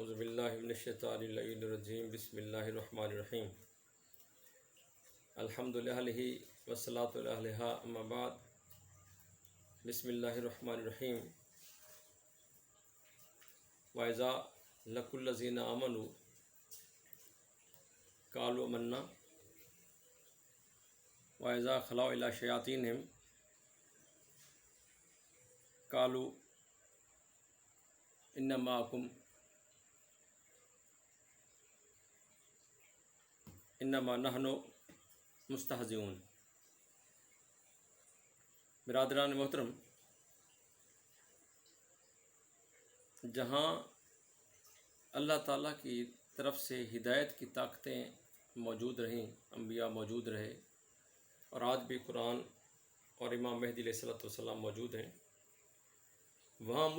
اعوذ باللہ من الشیطان اللعین الرجیم بسم اللہ الرحمن الرحیم الحمد للہ والصلاة علیہ اما بعد بسم اللہ الرحمن الرحیم وَإِذَا لَقُوا الَّذِينَ آمَنُوا قَالُوا آمَنَّا وَإِذَا خَلَوْا إِلَىٰ شَيَاطِينِهِمْ قَالُوا إِنَّ مَعَكُمْ انما نحن مستہزئون۔ برادران محترم، جہاں اللہ تعالیٰ کی طرف سے ہدایت کی طاقتیں موجود رہیں، انبیاء موجود رہے، اور آج بھی قرآن اور امام مہدی علیہ السلام موجود ہیں، وہاں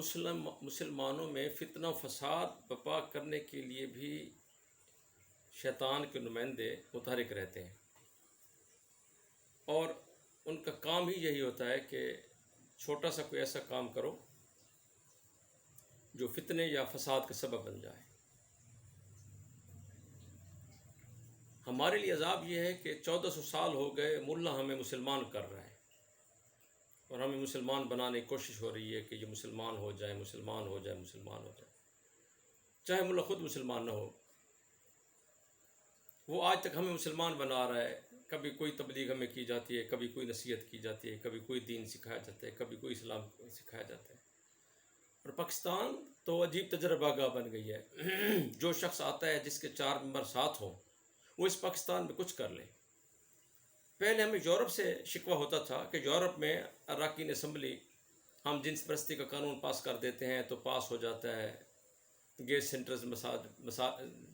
مسلمانوں میں فتنہ و فساد برپا کرنے کے لیے بھی شیطان کے نمائندے متحرک رہتے ہیں، اور ان کا کام ہی یہی ہوتا ہے کہ چھوٹا سا کوئی ایسا کام کرو جو فتنے یا فساد کا سبب بن جائے۔ ہمارے لیے عذاب یہ ہے کہ 1400 سال ہو گئے ملا ہمیں مسلمان کر رہا ہے، اور ہمیں مسلمان بنانے کی کوشش ہو رہی ہے کہ یہ مسلمان ہو جائے، مسلمان ہو جائے، مسلمان ہو جائے، چاہے ملا خود مسلمان نہ ہو۔ وہ آج تک ہمیں مسلمان بنا رہا ہے، کبھی کوئی تبلیغ ہمیں کی جاتی ہے، کبھی کوئی نصیحت کی جاتی ہے، کبھی کوئی دین سکھایا جاتا ہے، کبھی کوئی اسلام سکھایا جاتا ہے، اور پاکستان تو عجیب تجربہ گاہ بن گئی ہے۔ جو شخص آتا ہے جس کے 4 ممبر ساتھ ہوں، وہ اس پاکستان میں کچھ کر لے۔ پہلے ہمیں یورپ سے شکوہ ہوتا تھا کہ یورپ میں اراکین اسمبلی ہم جنس پرستی کا قانون پاس کر دیتے ہیں تو پاس ہو جاتا ہے، گیس سینٹرز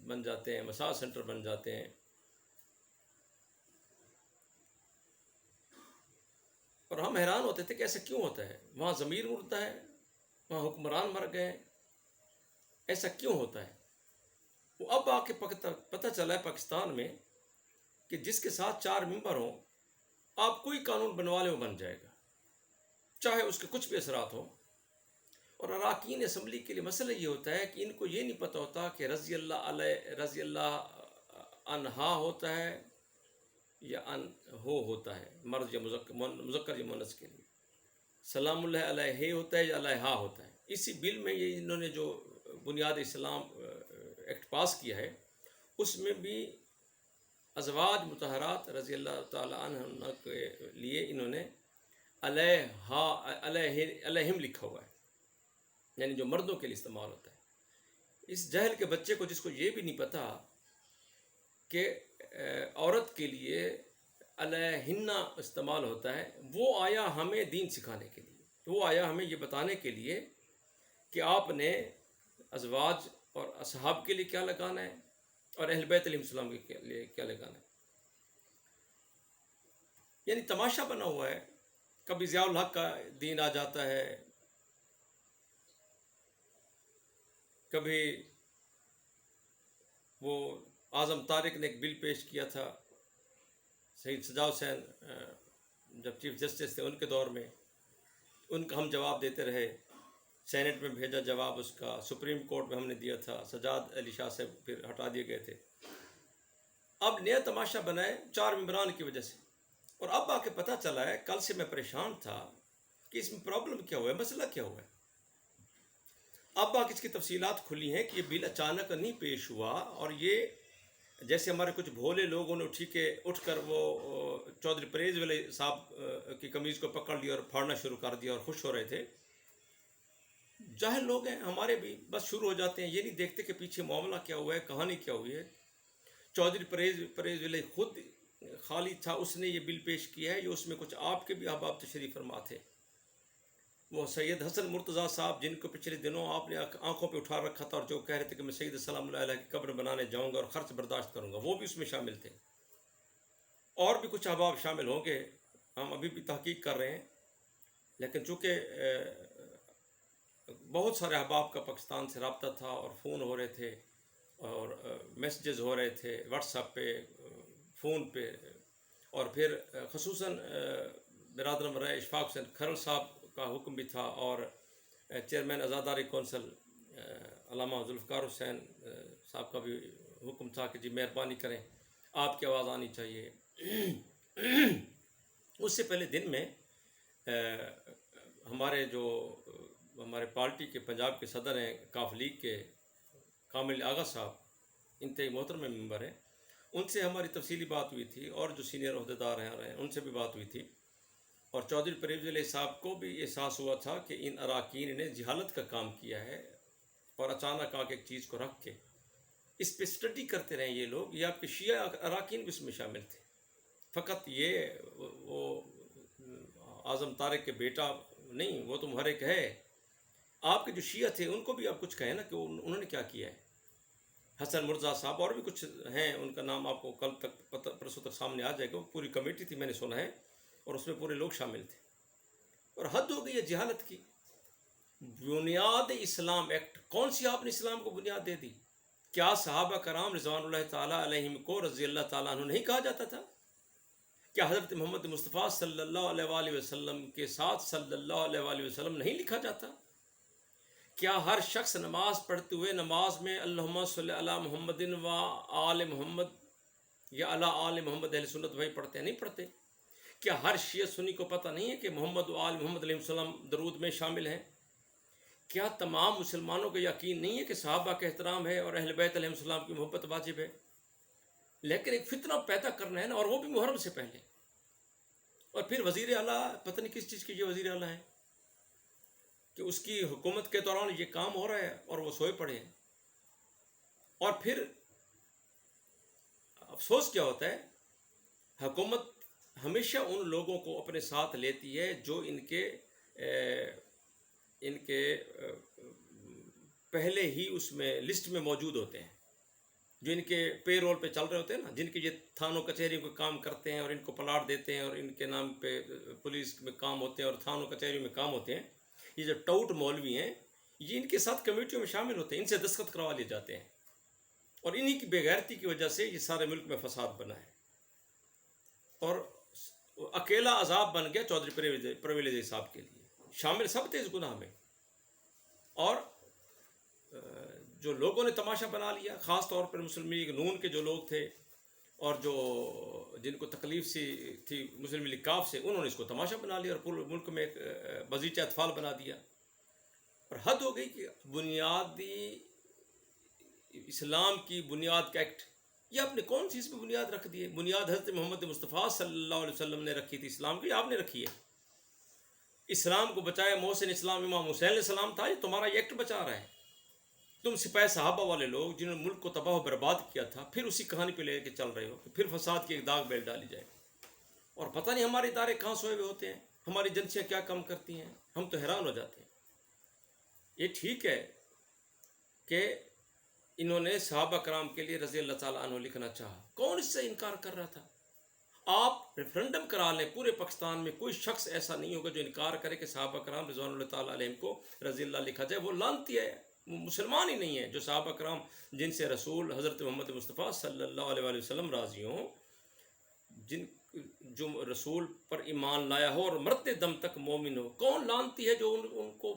بن جاتے ہیں، مساج سینٹر بن جاتے ہیں، اور ہم حیران ہوتے تھے کہ ایسا کیوں ہوتا ہے؟ وہاں ضمیر مردہ ہے، وہاں حکمران مر گئے، ایسا کیوں ہوتا ہے؟ وہ اب آ کے پتہ چلا ہے پاکستان میں کہ جس کے ساتھ 4 ممبر ہوں، آپ کوئی قانون بنوا لیں وہ بن جائے گا، چاہے اس کے کچھ بھی اثرات ہوں۔ اور اراکین اسمبلی کے لیے مسئلہ یہ ہوتا ہے کہ ان کو یہ نہیں پتہ ہوتا کہ رضی اللہ عنہا ہوتا ہے یا ہوتا ہے، مرد یا مذکر یا مؤنث کے لیے، سلام اللہ علیہ ہوتا ہے یا علیہا ہوتا ہے۔ اسی بل میں یہ انہوں نے جو بنیاد اسلام ایکٹ پاس کیا ہے، اس میں بھی ازواج مطہرات رضی اللہ تعالی عنہ کے لیے انہوں نے علیہم لکھا ہوا ہے، یعنی جو مردوں کے لیے استعمال ہوتا ہے۔ اس جہل کے بچے کو، جس کو یہ بھی نہیں پتا کہ عورت کے لیے علیہن استعمال ہوتا ہے، وہ آیا ہمیں دین سکھانے کے لیے، وہ آیا ہمیں یہ بتانے کے لیے کہ آپ نے ازواج اور اصحاب کے لیے کیا لگانا ہے، اور اہل بیت علیہ السلام کے لیے کیا لگانا ہے۔ یعنی تماشا بنا ہوا ہے، کبھی ضیاء الحق کا دین آ جاتا ہے، کبھی وہ اعظم طارق نے ایک بل پیش کیا تھا، سید سجاد حسین جب چیف جسٹس تھے ان کے دور میں، ان کا ہم جواب دیتے رہے، سینٹ میں بھیجا جواب اس کا، سپریم کورٹ میں ہم نے دیا تھا، سجاد علی شاہ سے پھر ہٹا دیے گئے تھے۔ اب نیا تماشا بنائے 4 ممبران کی وجہ سے، اور اب آ کے پتہ چلا ہے، کل سے میں پریشان تھا کہ اس میں پرابلم کیا ہوا ہے، مسئلہ کیا ہوا ہے۔ اب آ کے اس کی تفصیلات کھلی ہیں کہ یہ بل اچانک نہیں پیش ہوا، اور یہ جیسے ہمارے کچھ بھولے لوگوں نے اٹھ کر وہ چودھری پرویز والے صاحب کی قمیض کو پکڑ لیا اور پھاڑنا شروع کر دیا اور خوش ہو رہے تھے۔ جاہل لوگ ہیں ہمارے بھی، بس شروع ہو جاتے ہیں، یہ نہیں دیکھتے کہ پیچھے معاملہ کیا ہوا ہے، کہانی کیا ہوئی ہے۔ چودھری پرویز والے خود خالی تھا، اس نے یہ بل پیش کیا ہے، یہ اس میں کچھ آپ کے بھی احباب تشریف فرما تھے، وہ سید حسن مرتضیٰ صاحب، جن کو پچھلے دنوں آپ نے آنکھوں پہ اٹھا رکھا تھا، اور جو کہہ رہے تھے کہ میں سید سلام اللہ علیہ کی قبر بنانے جاؤں گا اور خرچ برداشت کروں گا، وہ بھی اس میں شامل تھے، اور بھی کچھ احباب شامل ہوں گے، ہم ابھی بھی تحقیق کر رہے ہیں۔ لیکن چونکہ بہت سارے احباب کا پاکستان سے رابطہ تھا، اور فون ہو رہے تھے، اور میسیجز ہو رہے تھے واٹس ایپ پہ، فون پہ، اور پھر خصوصاً برادر رائے اشفاق حسین کھرل صاحب کا حکم بھی تھا، اور چیئرمین عزاداری کونسل علامہ ذوالفقار حسین صاحب کا بھی حکم تھا کہ جی مہربانی کریں آپ کی آواز آنی چاہیے. اس سے پہلے دن میں ہمارے پارٹی کے پنجاب کے صدر ہیں کاف لیگ کے کامل آغا صاحب، انتہائی محترم ممبر ہیں، ان سے ہماری تفصیلی بات ہوئی تھی، اور جو سینئر عہدیدار ہیں ان سے بھی بات ہوئی تھی. اور چودھری پرویز علیہ صاحب کو بھی احساس ہوا تھا کہ ان اراکین نے جہالت کا کام کیا ہے، اور اچانک آ کے ایک چیز کو رکھ کے اس پہ اسٹڈی کرتے رہے یہ لوگ. یہ آپ کے شیعہ اراکین بھی اس میں شامل تھے، فقط یہ وہ اعظم طارق کے بیٹا نہیں، وہ تو محرک ہے. آپ کے جو شیعہ تھے ان کو بھی آپ کچھ کہیں نا کہ انہوں نے کیا کیا ہے. حسن مرزا صاحب اور بھی کچھ ہیں، ان کا نام آپ کو کل تک پرسوں تک سامنے آ جائے گا. پوری کمیٹی تھی میں نے سنا ہے، اور اس میں پورے لوگ شامل تھے. اور حد ہو گئی ہے جہالت کی. بنیاد اسلام ایکٹ کون سی آپ نے اسلام کو بنیاد دے دی؟ کیا صحابہ کرام رضوان اللہ تعالیٰ علیہم کو رضی اللہ تعالیٰ عنہ نہیں کہا جاتا تھا؟ کیا حضرت محمد مصطفیٰ صلی اللہ علیہ وآلہ وسلم کے ساتھ صلی اللہ علیہ وآلہ وسلم نہیں لکھا جاتا؟ کیا ہر شخص نماز پڑھتے ہوئے نماز میں اللہم صلی علی محمد و آل محمد یا علی آل محمد اہل سنت بھائی پڑھتے ہیں؟ نہیں پڑھتے. کیا ہر شیعہ سنی کو پتہ نہیں ہے کہ محمد و آل محمد علیہ السلام درود میں شامل ہیں؟ کیا تمام مسلمانوں کو یقین نہیں ہے کہ صحابہ کا احترام ہے اور اہل بیت علیہ السلام کی محبت واجب ہے؟ لیکن ایک فتنہ پیدا کرنا ہے نا، اور وہ بھی محرم سے پہلے. اور پھر وزیر اعلیٰ پتہ نہیں کس چیز کی یہ وزیر اعلیٰ ہے کہ اس کی حکومت کے دوران یہ کام ہو رہا ہے اور وہ سوئے پڑے ہیں. اور پھر افسوس کیا ہوتا ہے، حکومت ہمیشہ ان لوگوں کو اپنے ساتھ لیتی ہے جو ان کے پہلے ہی اس میں لسٹ میں موجود ہوتے ہیں، جو ان کے پے رول پہ چل رہے ہوتے ہیں نا، جن کے یہ تھانوں کچہریوں کو کام کرتے ہیں اور ان کو پلاٹ دیتے ہیں اور ان کے نام پہ پولیس میں کام ہوتے ہیں اور تھانوں کچہریوں میں کام ہوتے ہیں. یہ جو ٹاؤٹ مولوی ہیں یہ ان کے ساتھ کمیٹیوں میں شامل ہوتے ہیں، ان سے دستخط کروا لیے جاتے ہیں، اور انہی کی بے غیرتی کی وجہ سے یہ سارے ملک میں فساد بنا ہے. اور اکیلا عذاب بن گیا چودھری پرویز صاحب کے لیے. شامل سب تھے اس گناہ میں، اور جو لوگوں نے تماشا بنا لیا، خاص طور پر مسلم لیگ نون کے جو لوگ تھے اور جو جن کو تکلیف سی تھی مسلم لیگ کاف سے، انہوں نے اس کو تماشا بنا لیا اور پورے ملک میں ایک بازیچہ اطفال بنا دیا. اور حد ہو گئی کہ بنیادی اسلام کی بنیاد کا ایکٹ یہ آپ نے کون سی اس پہ بنیاد رکھ دی ہے؟ بنیاد حضرت محمد مصطفیٰ صلی اللہ علیہ وسلم نے رکھی تھی اسلام کی، آپ نے رکھی ہے. اسلام کو بچایا محسن اسلام امام حسین علیہ السلام تھا، یہ تمہارا یہ ایکٹ بچا رہا ہے. تم سپاہ صحابہ والے لوگ جنہوں نے ملک کو تباہ و برباد کیا تھا، پھر اسی کہانی پہ لے کے چل رہے ہو کہ پھر فساد کی ایک داغ بیل ڈالی جائے. اور پتہ نہیں ہمارے ادارے کہاں سوئے ہوئے ہوتے ہیں، ہماری ایجنسیاں کیا کم کرتی ہیں، ہم تو حیران ہو جاتے ہیں. یہ ٹھیک ہے کہ انہوں نے صحابہ کرام کے لیے رضی اللہ تعالیٰ عنہ لکھنا چاہا، کون اس سے انکار کر رہا تھا؟ آپ ریفرنڈم کرا لیں، پورے پاکستان میں کوئی شخص ایسا نہیں ہوگا جو انکار کرے کہ صحابہ کرام رضوان اللہ تعالیٰ علیہم کو رضی اللہ لکھا جائے. وہ لعنتی ہے، وہ مسلمان ہی نہیں ہے جو صحابہ کرام جن سے رسول حضرت محمد مصطفیٰ صلی اللہ علیہ وآلہ وسلم راضی ہوں، جو رسول پر ایمان لایا ہو اور مرتے دم تک مومن ہو. کون لعنتی ہے جو ان کو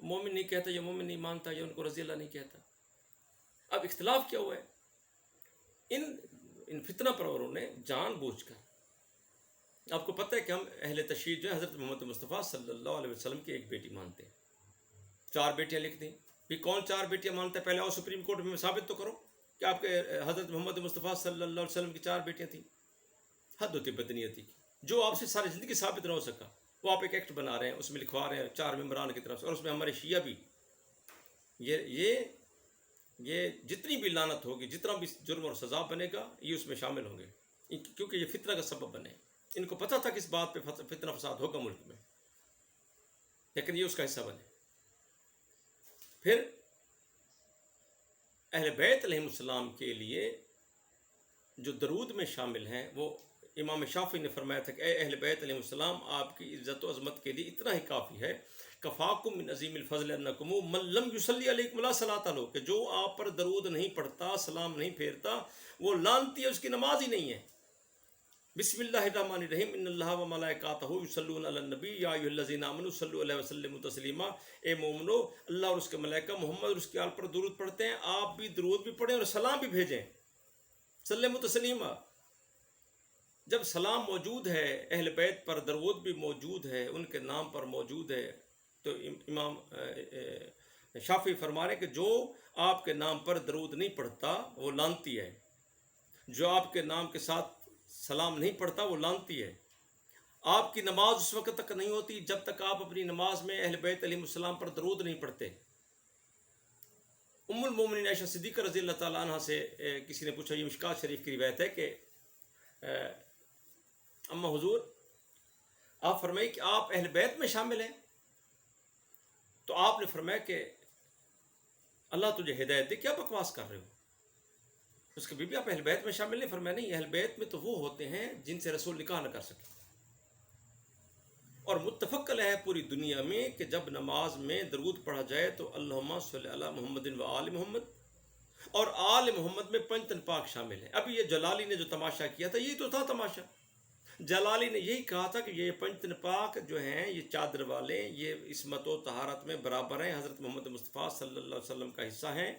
مومن نہیں کہتا یا مومن نہیں مانتا یا ان کو رضی اللہ نہیں کہتا؟ اب اختلاف کیا ہوا ہے؟ ان فتنہ پروروں نے جان بوجھ کر، آپ کو پتہ ہے کہ ہم اہل تشیع جو ہے حضرت محمد مصطفیٰ صلی اللہ علیہ وسلم کی ایک بیٹی مانتے ہیں، 4 بیٹیاں لکھ دیں. بھی کون 4 بیٹیاں مانتا ہے؟ پہلے آؤ سپریم کورٹ میں ثابت تو کرو کہ آپ کے حضرت محمد مصطفیٰ صلی اللہ علیہ وسلم کی 4 بیٹیاں تھیں. حد ہوتی بدنیتی کی، جو آپ سے ساری زندگی ثابت نہ ہو سکا، وہ آپ ایک ایکٹ بنا رہے ہیں، اس میں لکھوا رہے ہیں 4 ممبران کی طرف سے، اور اس میں ہمارے شیعہ بھی. یہ جتنی بھی لعنت ہوگی، جتنا بھی جرم اور سزا بنے گا، یہ اس میں شامل ہوں گے، کیونکہ یہ فتنہ کا سبب بنے. ان کو پتہ تھا کہ اس بات پہ فتنہ فساد ہوگا ملک میں، لیکن یہ اس کا حصہ بنے. پھر اہل بیت علیہ السلام کے لیے جو درود میں شامل ہیں، وہ امام شافعی نے فرمایا تھا کہ اے اہل بیت علیہ السلام، آپ کی عزت و عظمت کے لیے اتنا ہی کافی ہے، کفاکم من عظیم الفضل انکم من لم یصلی علیکم لا صلاۃ لہ، کہ جو آپ پر درود نہیں پڑھتا، سلام نہیں پھیرتا، وہ لعنتی ہے، اس کی نماز ہی نہیں ہے. بسم اللہ الرحمن الرحیم ان اللہ و ملائکاتہ یصلون علی النبی یا ایھا الذین آمنوا صلوا علیہ وسلموا تسلیما. اے مومنو، اللہ اور اس کے ملائکہ محمد اور اس کے آل پر درود پڑھتے ہیں، آپ بھی درود بھی پڑھیں اور سلام بھی بھیجیں. سلموا تسلیما. جب سلام موجود ہے، اہل بیت پر درود بھی موجود ہے، ان کے نام پر موجود ہے، تو امام شافعی فرما رہے ہیں کہ جو آپ کے نام پر درود نہیں پڑھتا وہ لعنتی ہے، جو آپ کے نام کے ساتھ سلام نہیں پڑھتا وہ لعنتی ہے. آپ کی نماز اس وقت تک نہیں ہوتی جب تک آپ اپنی نماز میں اہل بیت علیہ السلام پر درود نہیں پڑھتے. ام المومنین عائشہ صدیقہ رضی اللہ تعالیٰ عنہ سے کسی نے پوچھا، یہ مشکات شریف کی روایت ہے کہ اما حضور آپ فرمائیں کہ آپ اہل بیت میں شامل ہیں، تو آپ نے فرمایا کہ اللہ تجھے ہدایت دے، کیا بکواس کر رہے ہو؟ اس کے بیوی آپ اہل بیت میں شامل نہیں؟ فرمایا نہیں، اہل بیت میں تو وہ ہوتے ہیں جن سے رسول نکاح نہ کر سکے. اور متفق علیہ ہے پوری دنیا میں کہ جب نماز میں درود پڑھا جائے تو اللہم صلی علی محمد و آل محمد، اور آل محمد میں پنجتن پاک شامل ہے. ابھی یہ جلالی نے جو تماشا کیا تھا یہی تو تھا تماشا. جلالی نے یہی کہا تھا کہ یہ پنجتن پاک جو ہیں یہ چادر والے، یہ عصمت و طہارت میں برابر ہیں، حضرت محمد مصطفیٰ صلی اللہ علیہ وسلم کا حصہ ہیں.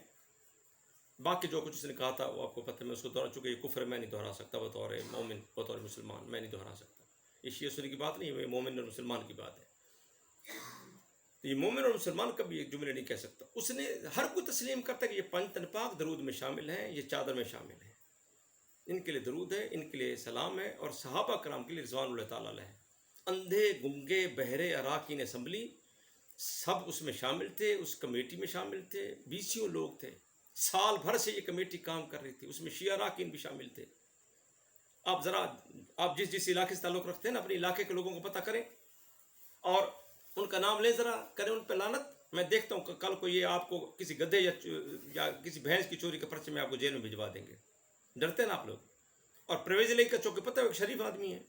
باقی جو کچھ اس نے کہا تھا وہ آپ کو پتہ، میں اس کو دہرا چونکہ یہ کفر میں نہیں دہرا سکتا بطور مومن، بطور مسلمان میں نہیں دہرا سکتا. یہ شیعہ سنی کی بات نہیں ہے، یہ مومن اور مسلمان کی بات ہے. تو یہ مومن اور مسلمان کبھی ایک جملے نہیں کہہ سکتا. اس نے ہر کوئی تسلیم کرتا کہ یہ پنجتن پاک درود میں شامل ہیں، یہ چادر میں شامل ہیں. ان کے لیے درود ہے، ان کے لیے سلام ہے، اور صحابہ کرام کے لیے رضوان اللہ تعالیٰ علیہ. اندھے گنگے بہرے اراکین اسمبلی سب اس میں شامل تھے، اس کمیٹی میں شامل تھے. 20 لوگ تھے، سال بھر سے یہ کمیٹی کام کر رہی تھی، اس میں شیعہ اراکین بھی شامل تھے. آپ ذرا آپ جس علاقے سے تعلق رکھتے ہیں نا، اپنے علاقے کے لوگوں کو پتہ کریں اور ان کا نام لیں، ذرا کریں ان پہ لعنت. میں دیکھتا ہوں کہ کل کو یہ آپ کو کسی گدھے یا کسی بھینس کی چوری کے پرچے میں آپ کو جیل میں بھجوا دیں گے. ڈرتے ہیں نا آپ لوگ. اور پرویز علی کا چونکہ پتہ ہے ایک شریف آدمی ہے،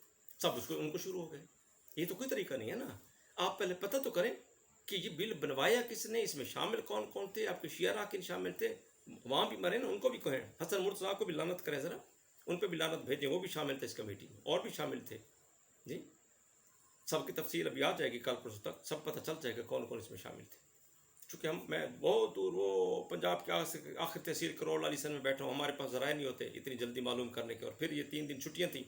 سب ان کو شروع ہو گئے. یہ تو کوئی طریقہ نہیں ہے نا. آپ پہلے پتہ تو کریں کہ یہ بل بنوایا کس نے، اس میں شامل کون کون تھے. آپ کے شیعہ اراکین شامل تھے، وہاں بھی مرے نا، ان کو بھی کہیں. حسن مرتضیٰ کو بھی لعنت کریں ذرا، ان پہ بھی لعنت بھیجیں، وہ بھی شامل تھے اس کمیٹی میں، اور بھی شامل تھے. جی سب کی تفصیل ابھی آ جائے گی، کل پرسوں تک سب پتہ چل جائے گا کون کون اس میں شامل تھے. چونکہ میں بہت دور وہ پنجاب کے آخر تحصیل کروڑ علی سن میں بیٹھا ہوں، ہمارے پاس ذرائع نہیں ہوتے اتنی جلدی معلوم کرنے کے. اور پھر یہ 3 دن چھٹیاں تھیں.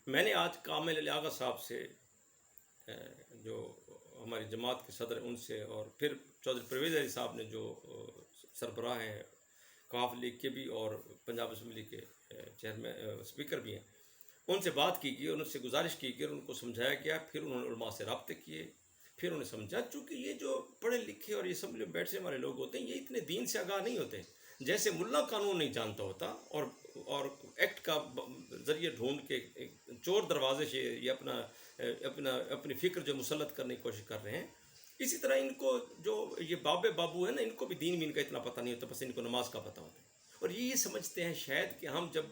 میں نے آج کامل علی آغا صاحب سے جو ہماری جماعت کے صدر ہیں ان سے، اور پھر چودھری پرویز علی صاحب نے جو سربراہ ہیں کاف لیگ کے بھی اور پنجاب اسمبلی کے چیئرمین اسپیکر بھی ہیں، ان سے بات کی گئی اور ان سے گزارش کی گئی اور ان کو سمجھایا گیا. پھر انہوں نے علماء سے رابطے کیے، پھر انہیں سمجھا چونکہ یہ جو پڑھے لکھے اور یہ اسمبلی میں بیٹھنے والے لوگ ہوتے ہیں یہ اتنے دین سے آگاہ نہیں ہوتے. جیسے ملا قانون نہیں جانتا ہوتا اور ایکٹ کا ذریعہ ڈھونڈ کے چور دروازے سے یہ اپنی فکر جو مسلط کرنے کی کوشش کر رہے ہیں، اسی طرح ان کو جو یہ بابو ہیں نا، ان کو بھی دین کا اتنا پتہ نہیں ہوتا، بس ان کو نماز کا پتہ ہوتا ہے. اور یہ سمجھتے ہیں شاید کہ ہم جب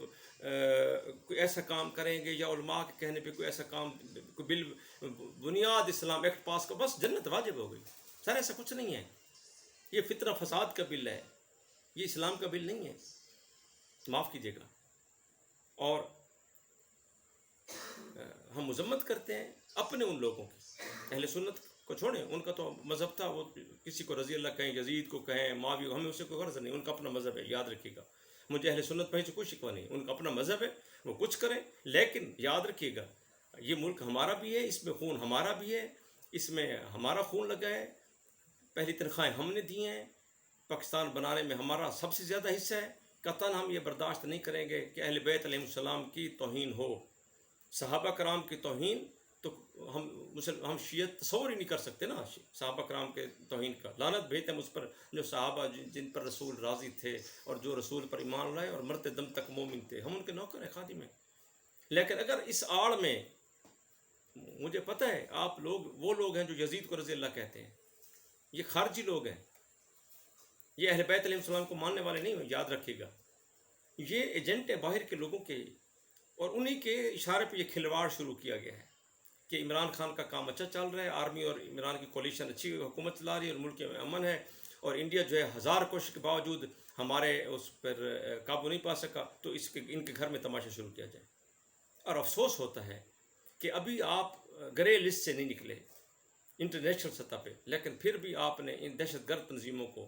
کوئی ایسا کام کریں گے یا علماء کے کہنے پہ کوئی ایسا کام، کوئی بل بنیاد اسلام ایکٹ پاس کر بس جنت واجب ہو گئی. سر ایسا کچھ نہیں ہے. یہ فتنہ فساد کا بل ہے، یہ اسلام کا بل نہیں ہے، معاف کیجیے گا. اور ہم مذمت کرتے ہیں اپنے ان لوگوں کی. اہل سنت کو چھوڑیں، ان کا تو مذہب تھا، وہ کسی کو رضی اللہ کہیں، یزید کو کہیں، معاویہ کو، ہمیں اسے کوئی غرض نہیں. ان کا اپنا مذہب ہے، یاد رکھیے گا. مجھے اہل سنت پہ سے کوئی شکوہ نہیں، ان کا اپنا مذہب ہے، وہ کچھ کریں. لیکن یاد رکھیے گا یہ ملک ہمارا بھی ہے، اس میں خون ہمارا بھی ہے، اس میں ہمارا خون لگا ہے. پہلی تنخواہیں ہم نے دی ہیں، پاکستان بنانے میں ہمارا سب سے زیادہ حصہ ہے. قطعاً ہم یہ برداشت نہیں کریں گے کہ اہل بیت علیہ السلام کی توہین ہو، صحابہ کرام کی توہین. تو ہم شیعہ تصور ہی نہیں کر سکتے نا صحابہ کرام کے توہین کا. لعنت بھیجتے ہیں اس پر جو صحابہ جن پر رسول راضی تھے اور جو رسول پر ایمان لائے اور مرتے دم تک مومن تھے. ہم ان کے نوکر ہیں، خادم ہیں. لیکن اگر اس آڑ میں، مجھے پتہ ہے آپ لوگ وہ لوگ ہیں جو یزید کو رضی اللہ کہتے ہیں، یہ خارجی لوگ ہیں، یہ اہل بیت علیہ السلام کو ماننے والے نہیں ہیں. یاد رکھیے گا یہ ایجنٹ ہیں باہر کے لوگوں کے، اور انہی کے اشارے پہ یہ کھلواڑ شروع کیا گیا ہے کہ عمران خان کا کام اچھا چل رہا ہے، آرمی اور عمران کی کولیشن اچھی حکومت چلا رہی ہے اور ملک میں امن ہے، اور انڈیا جو ہے 1000 کوشش کے باوجود ہمارے اس پر قابو نہیں پا سکا، تو ان کے گھر میں تماشا شروع کیا جائے. اور افسوس ہوتا ہے کہ ابھی آپ گرے لسٹ سے نہیں نکلے انٹرنیشنل سطح پہ، لیکن پھر بھی آپ نے ان دہشت گرد تنظیموں کو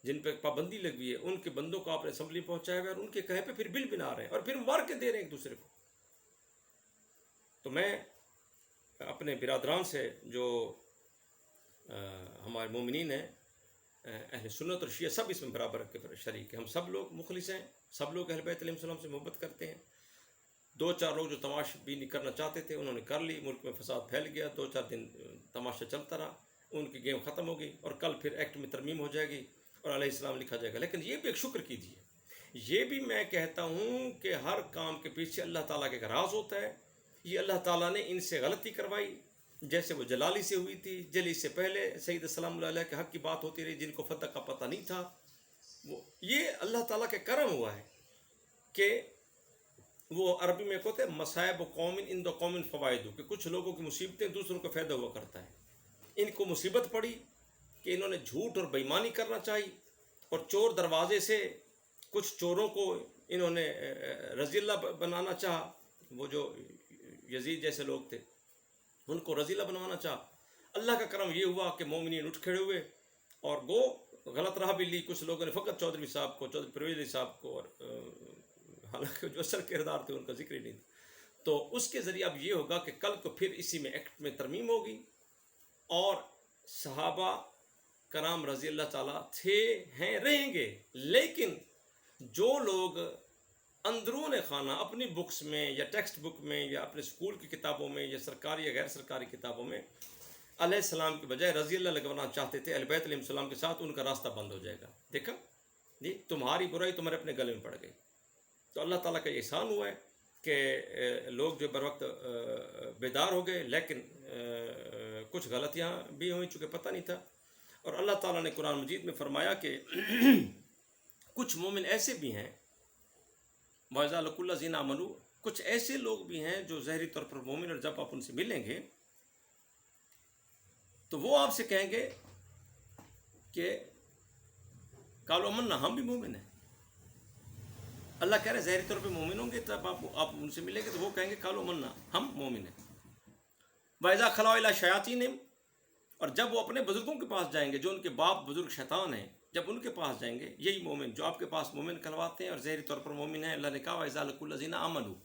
جن پہ پابندی لگی ہے ان کے بندوں کو آپ نے اسمبلی پہنچایا ہوا ہے، اور ان کے کہے پہ پھر بل بنا رہے ہیں اور پھر مار کے دے رہے ہیں ایک دوسرے کو. تو میں اپنے برادران سے جو ہمارے مومنین ہیں، اہل سنت اور شیعہ، سب اس میں برابر کے شریک ہیں. ہم سب لوگ مخلص ہیں، سب لوگ اہل بیت علیہ السلام سے محبت کرتے ہیں. دو چار لوگ جو تماشا بینی کرنا چاہتے تھے انہوں نے کر لی، ملک میں فساد پھیل گیا، 2-4 دن تماشا چلتا رہا، ان کی گیم ختم ہو گئی اور کل پھر ایکٹ میں ترمیم ہو جائے گی اور علیہ السلام لکھا جائے گا. لیکن یہ بھی ایک شکر کیجیے، یہ بھی میں کہتا ہوں کہ ہر کام کے پیچھے اللہ تعالیٰ کا ایک راز ہوتا ہے. یہ اللہ تعالیٰ نے ان سے غلطی کروائی، جیسے وہ جلالی سے ہوئی تھی. جلی سے پہلے سید السلام اللہ علیہ کے حق کی بات ہوتی رہی، جن کو فتح کا پتہ نہیں تھا. یہ اللہ تعالیٰ کے کرم ہوا ہے کہ وہ عربی میں کہتے ہیں مصائب قوم ان دو قوم فوائد، کہ کچھ لوگوں کی مصیبتیں دوسروں کو فائدہ ہوا کرتا ہے. ان کو مصیبت پڑی کہ انہوں نے جھوٹ اور بےایمانی کرنا چاہی، اور چور دروازے سے کچھ چوروں کو انہوں نے رضی اللہ بنانا چاہا. وہ جو یزید جیسے لوگ تھے ان کو رضی اللہ بنوانا چاہا. اللہ کا کرم یہ ہوا کہ مومنین اٹھ کھڑے ہوئے اور وہ غلط راہ بھی لی. کچھ لوگوں نے فقط چودھری صاحب کو، چودھری پرویز علی صاحب کو، اور حالانکہ جو اصل کردار تھے ان کا ذکر ہی نہیں تھا. تو اس کے ذریعے اب یہ ہوگا کہ کل کو پھر اسی میں ایکٹ میں ترمیم ہوگی، اور صحابہ کرام رضی اللہ تعالیٰ تھے، ہیں، رہیں گے. لیکن جو لوگ اندرون خانہ اپنی بکس میں یا ٹیکسٹ بک میں یا اپنے اسکول کی کتابوں میں یا سرکاری یا غیر سرکاری کتابوں میں علیہ السلام کے بجائے رضی اللہ لگوانا چاہتے تھے اہل بیت علیہ السلام کے ساتھ، ان کا راستہ بند ہو جائے گا. دیکھا جی، تمہاری برائی تمہارے اپنے گلے میں پڑ گئی. تو اللہ تعالیٰ کا یہ احسان ہوا ہے کہ لوگ جو بر وقت بیدار ہو گئے، لیکن کچھ غلطیاں بھی ہوئیں چونکہ پتہ نہیں تھا. اور اللہ تعالیٰ نے قرآن مجید میں فرمایا کہ کچھ مومن ایسے بھی ہیں، وَإِذَا لَقُوا الَّذِينَ آمَنُوا، کچھ ایسے لوگ بھی ہیں جو ظاہری طور پر مومن، اور جب آپ ان سے ملیں گے تو وہ آپ سے کہیں گے کہ قَالُوا آمَنَّا، ہم بھی مومن ہیں. اللہ کہہ رہے ہیں ظاہری طور پہ مومن ہوں گے، تب آپ ان سے ملیں گے تو وہ کہیں گے قَالُوا آمَنَّا، ہم مومن ہیں. وَإِذَا خَلَوْا إِلَىٰ شَيَاطِینِهِمْ، اور جب وہ اپنے بزرگوں کے پاس جائیں گے، جو ان کے باپ بزرگ شیطان ہیں، جب ان کے پاس جائیں گے، یہی مومن جو آپ کے پاس مومن کہلواتے ہیں اور ظاہری طور پر مومن ہیں، اللہ نے کہا وَإِذَا لَقُوا الَّذِينَ آمَنُوا،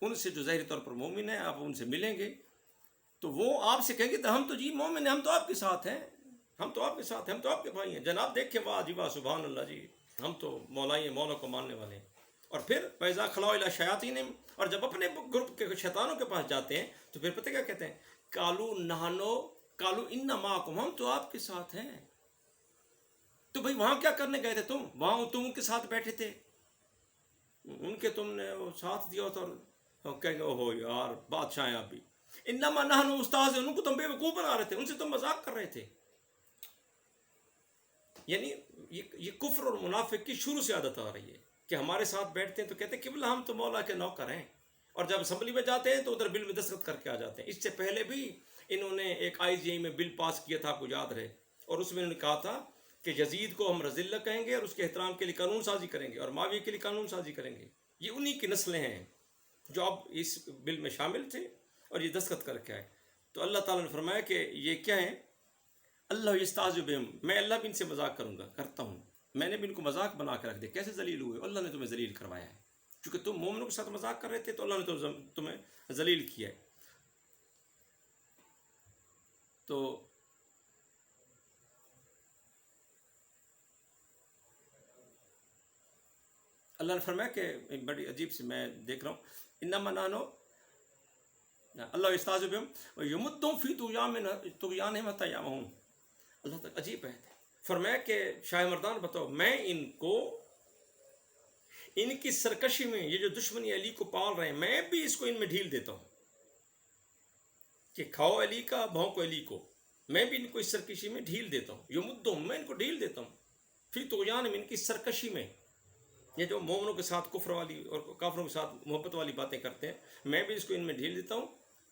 ان سے جو ظاہری طور پر مومن ہیں، آپ ان سے ملیں گے تو وہ آپ سے کہیں گے تو ہم تو جی مومن ہیں، ہم تو آپ کے ساتھ ہیں، ہم تو آپ کے ساتھ ہیں، ہم تو آپ کے بھائی ہیں. جناب دیکھیں، واہ جی واہ، سبحان اللہ جی، ہم تو مولائی ہیں، مولا کو ماننے والے ہیں. اور پھر وَإِذَا خَلَوْا إِلَىٰ شَيَاطِینِهِمْ، اور جب اپنے گروپ کے شیطانوں کے پاس جاتے ہیں تو پھر پتہ کیا کہتے ہیں؟ قَالُوا نَحْنُ قَالُوا إِنَّ مَعَكُمْ، ہم تو آپ کے ساتھ ہیں. تو بھئی وہاں کیا کرنے گئے تھے تم؟ وہاں تم ان کے ساتھ بیٹھے تھے، ان کے تم نے ساتھ دیا ہوتا، اور کہیں گے اوہو یار بادشاہ ہیں آپ بھی. انما نحن مستہزئون، ان کو تم بے وقوف بنا رہے تھے، ان سے تم مذاق کر رہے تھے. یعنی یہ کفر اور منافق کی شروع سے عادت آ رہی ہے کہ ہمارے ساتھ بیٹھتے ہیں تو کہتے ہیں قبلہ ہم تو مولا کے نوکر ہیں، اور جب اسمبلی میں جاتے ہیں تو ادھر بل میں دستخط کر کے آ جاتے ہیں. اس سے پہلے بھی انہوں نے ایک IGI میں بل پاس کیا تھا، آپ کو یاد رہے، اور اس میں انہوں نے کہا تھا کہ یزید کو ہم رضی اللہ کہیں گے اور اس کے احترام کے لیے قانون سازی کریں گے، اور معاویہ کے لیے قانون سازی کریں گے. یہ انہی کی نسلیں ہیں جو اب اس بل میں شامل تھے اور یہ دستخط کر کے آئے. تو اللہ تعالیٰ نے فرمایا کہ یہ کیا ہیں؟ اللہ یستہزئ بہم، میں اللہ بھی ان سے مذاق کرتا ہوں. میں نے بھی ان کو مذاق بنا کے رکھ دیا. کیسے ذلیل ہوئے؟ اللہ نے تمہیں ذلیل کروایا ہے، چونکہ تم مومنوں کے ساتھ مذاق کر رہے تھے تو اللہ نے تمہیں ذلیل کیا ہے. تو اللہ نے فرمایا کہ بڑی عجیب سی میں دیکھ رہا ہوں، انما نحن اللہ یستہزئ بہم ویمدہم فی طغیانہم حتی یعمہون. اللہ تعالیٰ عجیب ہے، فرمایا کہ شاہ مردان بتاؤ، میں ان کو ان کی سرکشی میں، یہ جو دشمنی علی کو پال رہے ہیں، میں بھی اس کو ان میں ڈھیل دیتا ہوں کہ کھاؤ علی کا، بھونکو علی کو، میں بھی ان کو اس سرکشی میں ڈھیل دیتا ہوں. یمدہم، میں ان کو ڈھیل دیتا ہوں، فی طغیانہم، ان کی سرکشی میں. یہ جو مومنوں کے ساتھ کفر والی اور کافروں کے ساتھ محبت والی باتیں کرتے ہیں، میں بھی اس کو ان میں ڈھیل دیتا ہوں.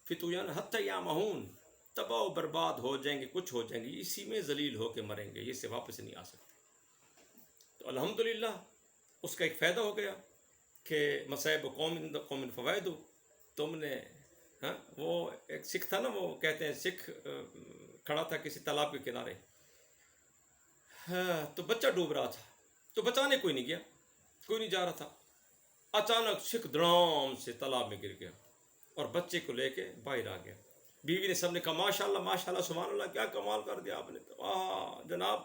فی طغیان حتی یعمہون، تباہ و برباد ہو جائیں گے، کچھ ہو جائیں گے، اسی میں ذلیل ہو کے مریں گے، یہ سے واپس نہیں آ سکتے. تو الحمدللہ اس کا ایک فائدہ ہو گیا کہ مصائب قوم فوائد ہو. تم نے ہاں وہ ایک سکھ تھا نا، وہ کہتے ہیں سکھ کھڑا تھا کسی تالاب کے کنارے، ہاں تو بچہ ڈوب رہا تھا، تو بچانے کوئی نہیں گیا، کوئی نہیں جا رہا تھا، اچانک سکھ دڑام سے تالاب میں گر گیا اور بچے کو لے کے باہر آ گیا۔ بیوی نے سب نے کہا ماشاء اللہ سبحان اللہ، کیا کمال کر دیا آپ نے، تو جناب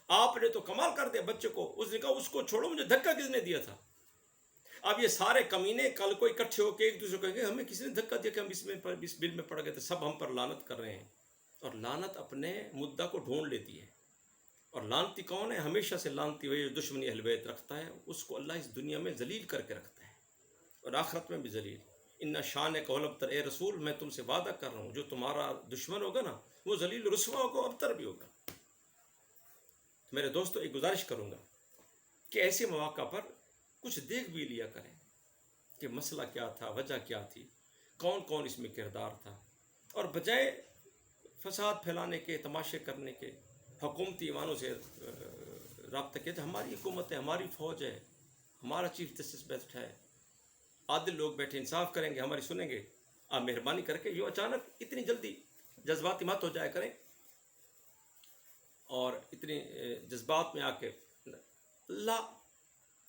آپ نے تو کمال کر دیا بچے کو۔ اس نے کہا اس کو چھوڑو، مجھے دھکا کس نے دیا تھا؟ اب یہ سارے کمینے کل کو اکٹھے ہو کے ایک دوسرے کو کہیں گے ہمیں کسی نے دھکا دیا کہ ہم اس بل میں پڑ گئے تھے، سب ہم پر لعنت کر رہے ہیں۔ اور لعنت اپنے مدعا کو ڈھونڈ لیتی ہے، اور لعنتی کون ہے؟ ہمیشہ سے لعنتی ہوئی جو دشمنی اہل بیت رکھتا ہے، اس کو اللہ اس دنیا میں ذلیل کر کے رکھتا ہے اور آخرت میں بھی ذلیل۔ ان شان کا ابتر، اے رسول میں تم سے وعدہ کر رہا ہوں جو تمہارا دشمن ہوگا نا وہ ذلیل رسوا ہوگا، ابتر بھی ہوگا۔ میرے دوستو ایک گزارش کروں گا کہ ایسے مواقع پر کچھ دیکھ بھی لیا کریں کہ مسئلہ کیا تھا، وجہ کیا تھی، کون کون اس میں کردار تھا، اور بجائے فساد پھیلانے کے، تماشے کرنے کے، حکومتی ایوانوں سے رابطہ کیا تھا۔ ہماری حکومت ہے، ہماری فوج ہے، ہمارا چیف جسٹس بیٹھا ہے، عادل لوگ بیٹھے انصاف کریں گے، ہماری سنیں گے۔ آپ مہربانی کر کے یوں اچانک اتنی جلدی جذباتی مت ہو جایا کریں، اور اتنی جذبات میں آ کے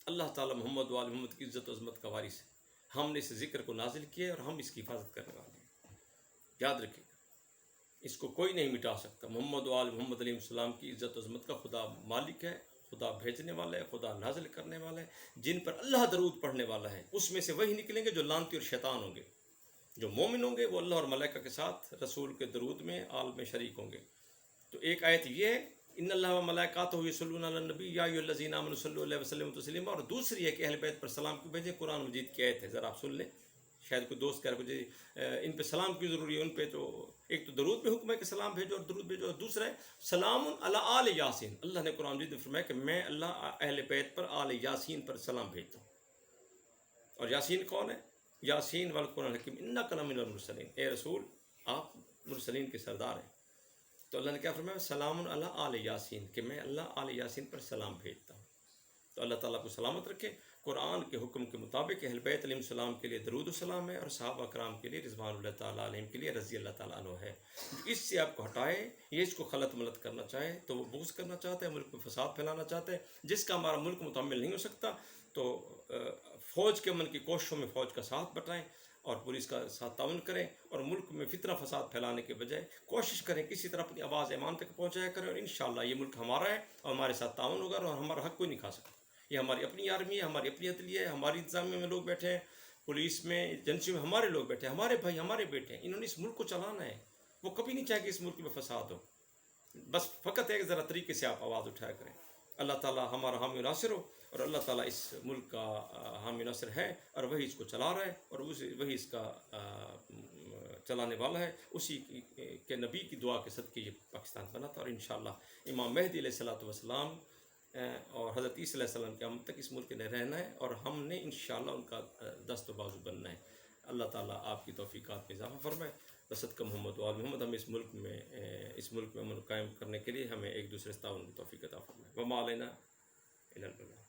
اللہ تعالیٰ محمد و آل محمد کی عزت و عظمت کا وارث ہے۔ ہم نے اس ذکر کو نازل کیا ہے اور ہم اس کی حفاظت کرنے والے ہیں، یاد رکھیے گا، اس کو کوئی نہیں مٹا سکتا۔ محمد و آل محمد علیہ السلام کی عزت و عظمت کا خدا مالک ہے، خدا بھیجنے والا ہے، خدا نازل کرنے والا ہے۔ جن پر اللہ درود پڑھنے والا ہے اس میں سے وہی نکلیں گے جو لعنتی اور شیطان ہوں گے۔ جو مومن ہوں گے وہ اللہ اور ملائکہ کے ساتھ رسول کے درود میں آل میں شریک ہوں گے۔ تو ایک آیت یہ ہے ان اللہ و ملائکاتہ یصلون علی النبی یا ایھا الذین آمنوا صلوا علیہ وسلم تسلیما، اور دوسری ہے کہ اہل بیت پر سلام کیوں بھیجیں، قرآن مجید کی آیت ہے، ذرا آپ سن لیں۔ شاید کوئی دوست کہہ رہا ہے ان پہ سلام کیوں ضروری ہے، ان پہ تو ایک تو درود میں حکم ہے کہ سلام بھیجو اور درود بھیجو، اور دوسرا ہے سلام علی آل یاسین۔ اللہ نے قرآن مجید میں فرمایا کہ میں اللہ اہل بیت پر آل یاسین پر سلام بھیجتا ہوں۔ اور یاسین کون ہے؟ یاسین والقرآن الحکیم انک لمن المرسلین، اے رسول آپ مرسلین کے سردار ہیں۔ تو اللہ نے کیا فرمایا؟ سلام علی آل یاسین، کہ میں اللہ آل یاسین پر سلام بھیجتا ہوں۔ تو اللہ تعالیٰ کو سلامت رکھے۔ قرآن کے حکم کے مطابق اہل بیت علیہ السلام کے لیے درود و سلام ہے، اور صحابہ کرام کے لیے رضوان اللہ تعالیٰ علیہم کے لیے رضی اللہ تعالیٰ عنہ ہے۔ اس سے آپ کو ہٹائے، یہ اس کو خلط ملط کرنا چاہے تو وہ بغض کرنا چاہتا ہے، ملک میں فساد پھیلانا چاہتا ہے، جس کا ہمارا ملک مکمل نہیں ہو سکتا۔ تو فوج کے امن کی کوششوں میں فوج کا ساتھ بٹائیں اور پولیس کا ساتھ تعاون کریں، اور ملک میں فتنہ فساد پھیلانے کے بجائے کوشش کریں کسی طرح اپنی آواز ایمان تک پہنچایا کریں، اور انشاءاللہ یہ ملک ہمارا ہے اور ہمارے ساتھ تعاون ہوگا، اور ہمارا حق کوئی نہیں کھا سکتا۔ یہ ہماری اپنی آرمی ہے، ہماری اپنی عدلیہ ہے، ہماری انتظامیہ میں لوگ بیٹھے ہیں، پولیس میں، ایجنسیوں میں ہمارے لوگ بیٹھے ہیں، ہمارے بھائی ہمارے بیٹے ہیں، انہوں نے اس ملک کو چلانا ہے۔ وہ کبھی نہیں چاہے کہ اس ملک میں فساد ہو، بس فقط ایک ذرا طریقے سے آپ آواز اٹھایا کریں۔ اللہ تعالیٰ ہمارا حامی ناصر ہو، اور اللہ تعالیٰ اس ملک کا حامی ناصر ہے، اور وہی اس کو چلا رہا ہے، اور وہی اس کا چلانے والا ہے۔ اسی کے نبی کی دعا کے صدقے یہ پاکستان بنا تھا، اور انشاءاللہ امام مہدی علیہ السلام اور حضرت عیسیٰ علیہ السلام کے قیامت تک اس ملک نے رہنا ہے، اور ہم نے انشاءاللہ ان کا دست و بازو بننا ہے۔ اللہ تعالیٰ آپ کی توفیقات میں اضافہ فرمائے۔ صدقہ محمد و آل محمد، ہم اس ملک میں امن قائم کرنے کے لیے ہمیں ایک دوسرے سے تعاون کی توفیق عطا فرمائے۔ وما علینا الا البلاغ۔